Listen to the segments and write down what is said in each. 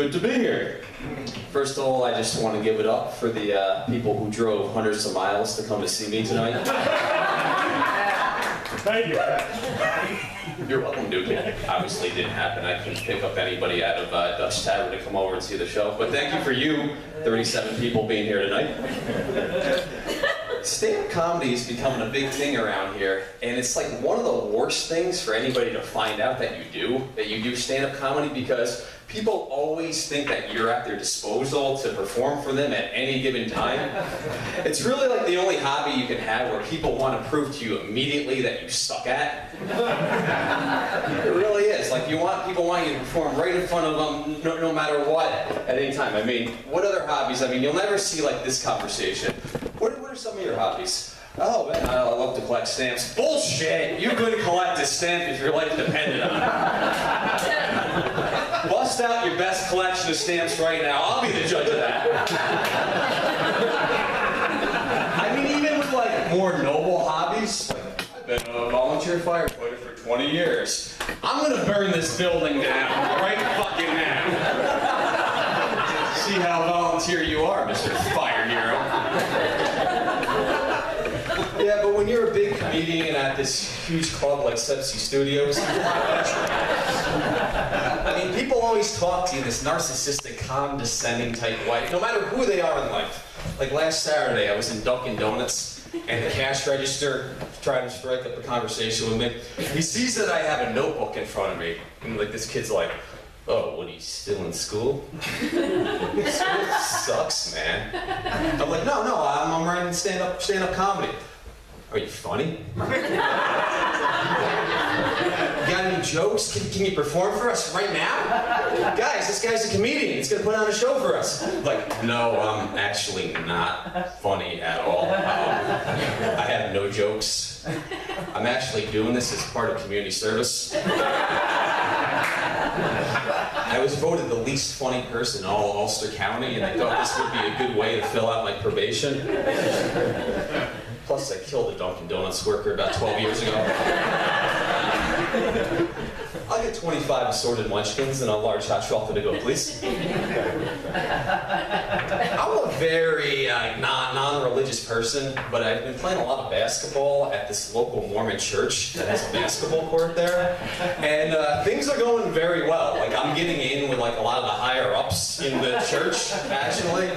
Good to be here. First of all, I just want to give it up for the people who drove hundreds of miles to come to see me tonight. Thank you. You're welcome, dude. Obviously it didn't happen. I couldn't pick up anybody out of Dutch Tavern to come over and see the show. But thank you for you, 37 people, being here tonight. Stand-up comedy is becoming a big thing around here, and it's like one of the worst things for anybody to find out that you do stand-up comedy, because people always think that you're at their disposal to perform for them at any given time. It's really like the only hobby you can have where people want to prove to you immediately that you suck at. It really is. Like people want you to perform right in front of them, no matter what, at any time. I mean, what other hobbies? I mean, you'll never see like this conversation. What are some of your hobbies? Oh man, I love to collect stamps. Bullshit! You couldn't collect a stamp if your life depended on it. Bust out your best collection of stamps right now. I'll be the judge of that. I mean, even with like more noble hobbies, like I've been a volunteer firefighter for 20 years. I'm gonna burn this building down right fucking now. See how volunteer you are, Mr. Fire Hero. Yeah, but when you're a big comedian at this huge club like Sepsi Studios, I mean, people always talk to you in this narcissistic, condescending type way, no matter who they are in life. Like last Saturday, I was in Dunkin' Donuts, and the cash register tried to strike up a conversation with me. He sees that I have a notebook in front of me, and like this kid's like, "Oh, what, he's still in school? School sucks, man." I'm like, no, I'm writing stand-up comedy. Are you funny? You got any jokes? Can you perform for us right now? Guys, this guy's a comedian. He's gonna put on a show for us. Like, no, I'm actually not funny at all. I have no jokes. I'm actually doing this as part of community service. I was voted the least funny person in all Ulster County, and I thought this would be a good way to fill out my probation. Plus, I killed a Dunkin' Donuts worker about 12 years ago. I'll get 25 assorted munchkins and a large hot chocolate to go, please. I'm a very non-religious person, but I've been playing a lot of basketball at this local Mormon church that has a basketball court there. And things are going very well. Like, I'm getting in with like a lot of the higher-ups in the church, actually.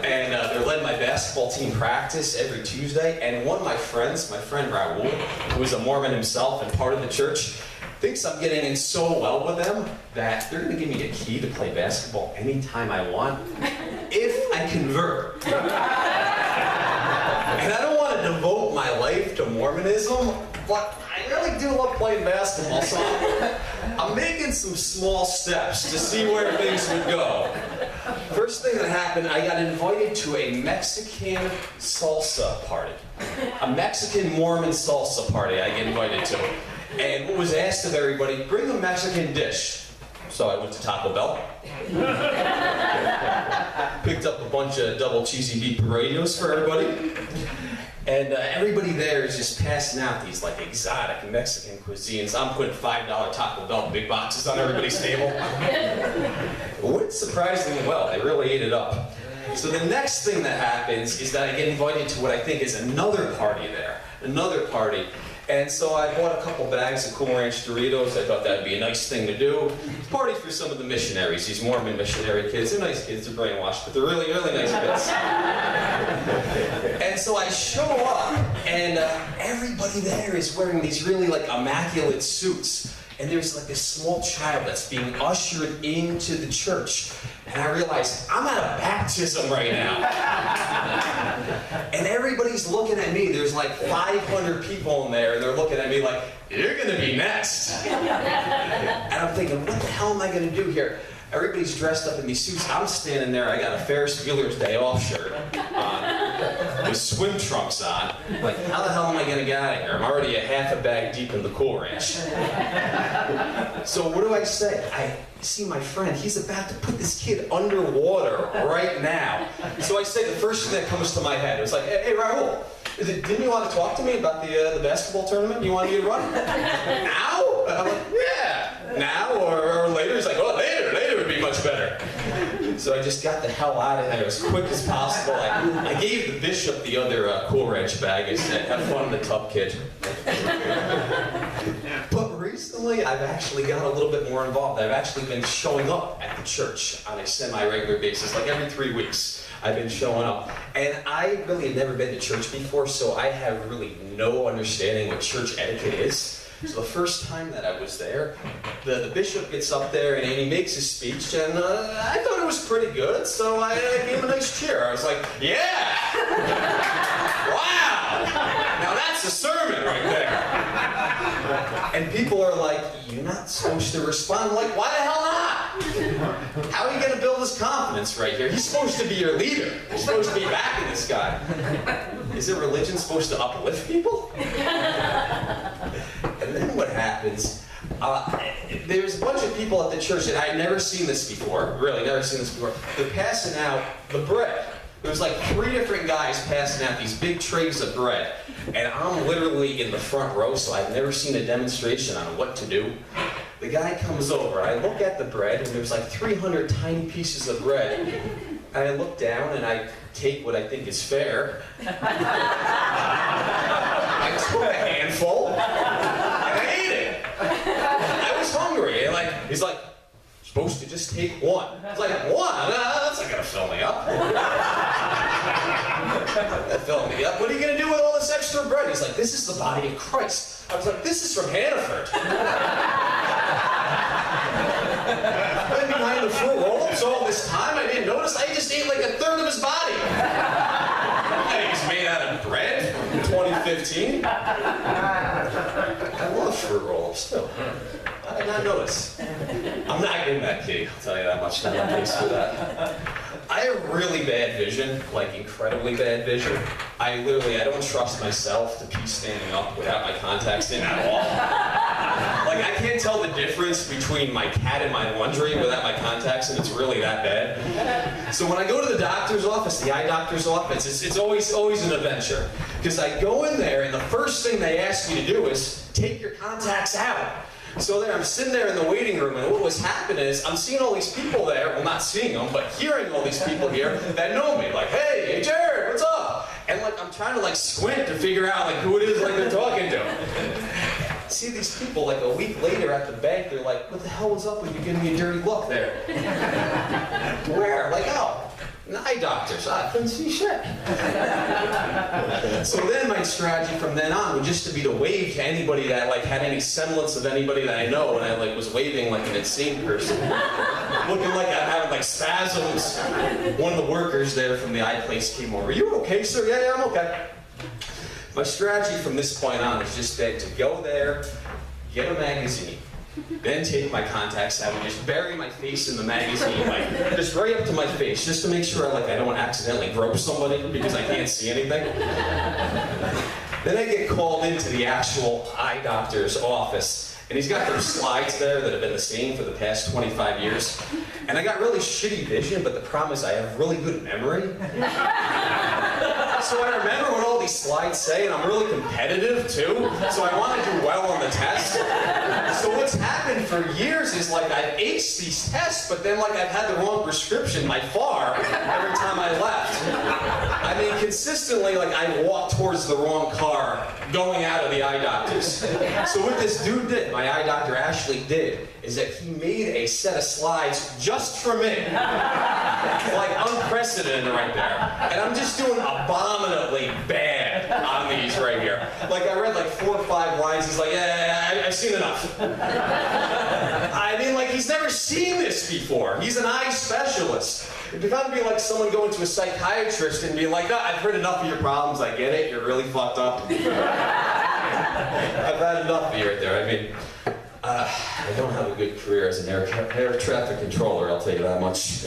And they're letting my basketball team practice every Tuesday. And one of my friends, my friend Raul, who is a Mormon himself and part of the church, thinks I'm getting in so well with them that they're going to give me a key to play basketball anytime I want, if I convert. And I don't want to devote my life to Mormonism, but I really do love playing basketball, so I'm making some small steps to see where things would go. First thing that happened, I got invited to a Mexican salsa party. A Mexican Mormon salsa party I get invited to. And what was asked of everybody, bring a Mexican dish. So I went to Taco Bell. Picked up a bunch of double cheesy beef burritos for everybody. And everybody there is just passing out these like exotic Mexican cuisines. I'm putting $5 Taco Bell big boxes on everybody's table. It went surprisingly well. They really ate it up. So the next thing that happens is that I get invited to what I think is another party there. Another party. And so I bought a couple bags of Cool Ranch Doritos. I thought that'd be a nice thing to do. Party for some of the missionaries, these Mormon missionary kids. They're nice kids, they're brainwashed, but they're really, really nice kids. And so I show up, and everybody there is wearing these really like immaculate suits. And there's like this small child that's being ushered into the church. And I realized, I'm at a baptism right now. And everybody's looking at me. There's like 500 people in there. They're looking at me like, you're gonna be next. And I'm thinking, what the hell am I gonna do here? Everybody's dressed up in these suits. I'm standing there. I got a Ferris Bueller's Day Off shirt on, with swim trunks on. Like, how the hell am I gonna get out of here? I'm already a half a bag deep in the Cool Ranch. So what do I say? I see my friend. He's about to put this kid underwater right now. So I say the first thing that comes to my head. It was like, hey Raul, didn't you want to talk to me about the basketball tournament you wanted me to run? Now? And I'm like, yeah. Now or later? He's like, oh, later would be much better. just got the hell out of there as quick as possible. I gave the bishop the other Cool Ranch bag and said, have fun in the tub, kid. But recently, I've actually got a little bit more involved. I've actually been showing up at the church on a semi-regular basis, like every 3 weeks. I've been showing up. And I really had never been to church before, so I have really no understanding what church etiquette is. So the first time that I was there, the bishop gets up there and he makes his speech, and I thought it was pretty good, so I gave him a nice cheer. I was like, yeah! Wow! Now that's a sermon right there. And people are like, you're not supposed to respond. I'm like, why the hell not? How are you going to build his confidence right here? He's supposed to be your leader. You're supposed to be backing this guy. Isn't religion supposed to uplift people? And then what happens, there's a bunch of people at the church that I'd never seen this before, really never seen this before. They're passing out the bread. There's like 3 different guys passing out these big trays of bread. And I'm literally in the front row, so I've never seen a demonstration on what to do. The guy comes over, I look at the bread, and there's like 300 tiny pieces of bread. And I look down and I take what I think is fair. I took a handful and I ate it. I was hungry. And he's like, supposed to just take one. I was like, one? That's not gonna fill me up. That filled me up. What are you gonna do with all this extra bread? He's like, this is the body of Christ. I was like, this is from Hannaford. I've been behind the fruit roll-ups all this time. I didn't notice. I just ate like a third of his body. He's made out of bread in 2015. I love fruit roll-ups too. I did not notice. I'm not getting that kitty, I'll tell you that much. No thanks for that. I have really bad vision, like incredibly bad vision. I don't trust myself to pee standing up without my contacts in at all. Like, I can't tell the difference between my cat and my laundry without my contacts, and it's really that bad. So when I go to the doctor's office, the eye doctor's office, it's always an adventure. Because I go in there, and the first thing they ask you to do is take your contacts out. So there, I'm sitting there in the waiting room, and what was happening is I'm seeing all these people there, well, not seeing them, but hearing all these people here that know me, like, hey Jared, what's up? And like, I'm trying to like squint to figure out like who it is like they're talking to. See these people like a week later at the bank, they're like, what the hell was up with you giving me a dirty look there? Where? Like, oh, an eye doctor, so I couldn't see shit. So then my strategy from then on would just to be to wave to anybody that like had any semblance of anybody that I know, and I like was waving like an insane person. Looking like I had like spasms. One of the workers there from the eye place came over. You okay, sir? Yeah, I'm okay. My strategy from this point on is just to go there, get a magazine, then take my contacts out and just bury my face in the magazine, like just right up to my face, just to make sure like I don't accidentally grope somebody because I can't see anything. Then I get called into the actual eye doctor's office, and he's got those slides there that have been the same for the past 25 years. And I got really shitty vision, but the problem is I have really good memory. So I remember what all these slides say, and I'm really competitive too, so I want to do well on the test. So what's happened for years is like I've aced these tests, but then like I've had the wrong prescription by far every time I left. I mean, consistently, like I walked towards the wrong car going out of the eye doctor's. So what this dude did, my eye doctor Ashley did, is that he made a set of slides just for me. Like unprecedented right there. And I'm just doing abominably bad on these right here. Like I read like 4 or 5 lines, he's like, yeah, I've seen enough. I mean, like he's never seen this before. He's an eye specialist. It'd kind of be like someone going to a psychiatrist and being like, no, I've heard enough of your problems, I get it, you're really fucked up. I've had enough of you right there. I mean, I don't have a good career as an air traffic controller, I'll tell you that much.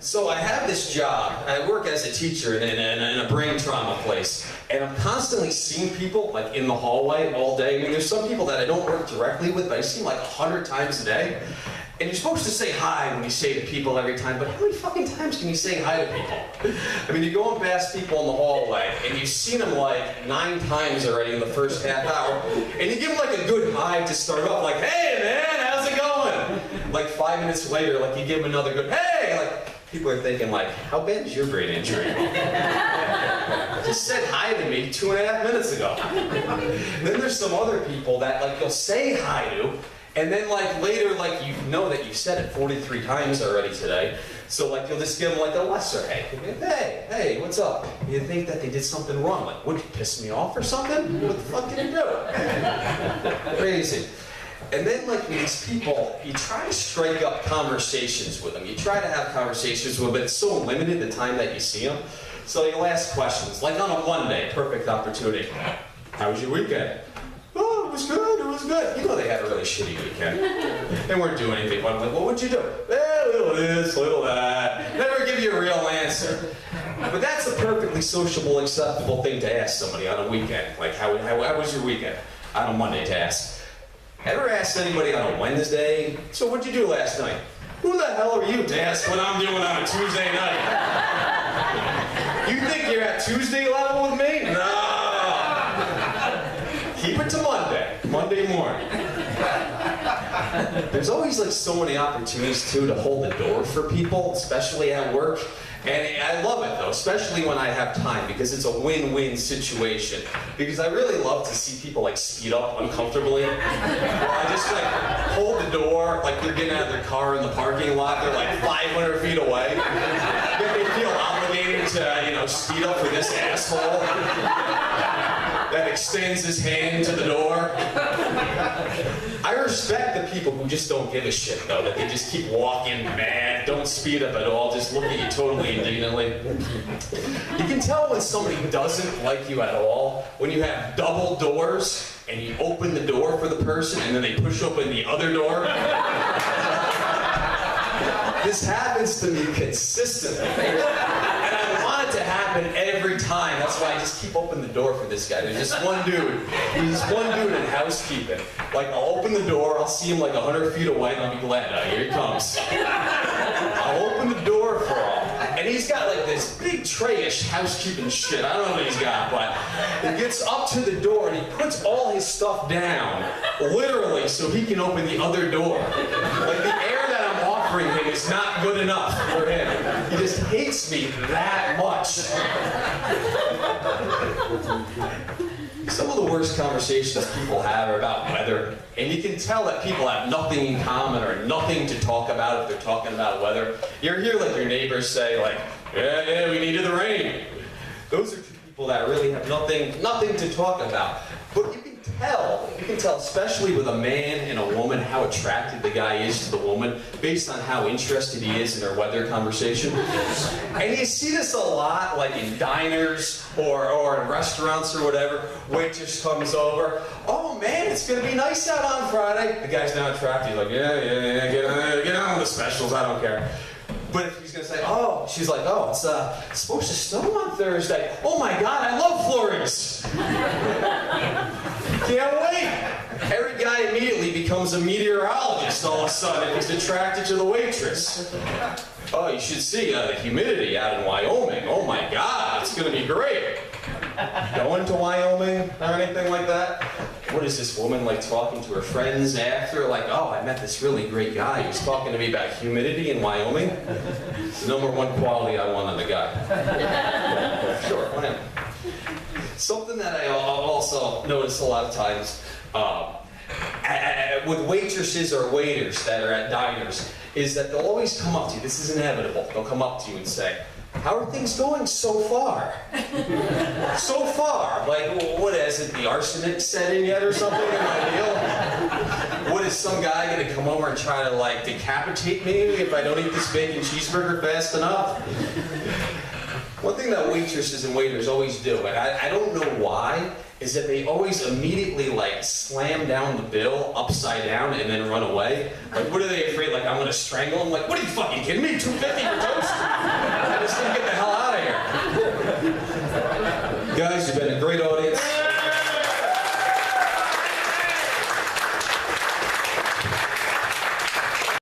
So I have this job. I work as a teacher in a brain trauma place, and I'm constantly seeing people like in the hallway all day. I mean, there's some people that I don't work directly with, but I see them like 100 times a day. And you're supposed to say hi when you say to people every time, but how many fucking times can you say hi to people? I mean, you're going past people in the hallway, and you've seen them like 9 times already in the first half hour, and you give them like a good hi to start off, like, hey man, how's it going? like 5 minutes later, like you give them another good, hey, like people are thinking like, how bad is your brain injury? Just said hi to me 2.5 minutes ago. Then there's some other people that like you'll say hi to, and then like later, like you know that you said it 43 times already today. So like you'll just give them like a lesser hey. Hey, what's up? You think that they did something wrong? Like, would you piss me off or something? What the fuck did you do? Crazy. And then like with these people, you try to strike up conversations with them. You try to have conversations with them, but it's so limited the time that you see them. So you'll ask questions. Like on a Monday, perfect opportunity. How was your weekend? Oh, it was good, it was good. You know they had a really shitty weekend. They weren't doing anything. I'm like, well, what'd you do? Little this, little that. Never give you a real answer. But that's a perfectly sociable, acceptable thing to ask somebody on a weekend. Like, how was your weekend? On a Monday to ask. Ever asked anybody on a Wednesday, so what'd you do last night? Who the hell are you to ask what I'm doing on a Tuesday night? You think you're at Tuesday level with me? No! Keep it to Monday morning. There's always like so many opportunities too to hold the door for people, especially at work. And I love it though, especially when I have time, because it's a win-win situation. Because I really love to see people like speed up uncomfortably. I just like hold the door, like they're getting out of their car in the parking lot, they're like 500 feet away. Yet they feel obligated to, speed up for this asshole that extends his hand to the door. I respect the people who just don't give a shit though, that they just keep walking mad, don't speed up at all, just look at you totally indignantly. You can tell when somebody doesn't like you at all when you have double doors and you open the door for the person and then they push open the other door. This happens to me consistently. And I want it to happen every time. That's why I just keep opening the door for this guy. There's just one dude. There's just one dude in housekeeping. Like, I'll open the door, I'll see him like 100 feet away, and I'll be glad. Here he comes. I'll open the door for him. And he's got like this big trayish housekeeping shit. I don't know what he's got, but he gets up to the door and he puts all his stuff down, literally, so he can open the other door. Like the air that I'm offering him is not good enough for him. He just hates me that much. Some of the worst conversations people have are about weather, and you can tell that people have nothing in common or nothing to talk about if they're talking about weather. You hear like your neighbors say like, yeah, we needed the rain. Those are two people that really have nothing to talk about. But you can tell, especially with a man and a woman, how attracted the guy is to the woman based on how interested he is in their weather conversation. And you see this a lot, like in diners or in restaurants or whatever. Waitress comes over. Oh man, it's gonna be nice out on Friday. The guy's not attracted. He's like, yeah, get on with the specials. I don't care. But if he's gonna say, oh, she's like, oh, it's supposed to snow on Thursday. Oh my God, I love flurries. Can't wait. Every guy immediately becomes a meteorologist all of a sudden if he's attracted to the waitress. Oh, you should see the humidity out in Wyoming. Oh my God, it's gonna be great. Going to Wyoming or anything like that? What is this woman like talking to her friends after? Like, oh, I met this really great guy. He was talking to me about humidity in Wyoming. It's the #1 quality I want on the guy. Sure, whatever. Something that I also notice a lot of times with waitresses or waiters that are at diners is that they'll always come up to you. This is inevitable. They'll come up to you and say, how are things going so far? So far? Like, what is it, the arsenic set in yet or something in my meal? What is some guy gonna come over and try to like decapitate me if I don't eat this bacon cheeseburger fast enough? One thing that waitresses and waiters always do, and I don't know why, is that they always immediately like slam down the bill upside down and then run away. Like, what are they afraid? Like, I'm gonna strangle them? Like, what are you fucking kidding me? $2.50 for toast? I just didn't get the hell out of here. Guys, you've been a great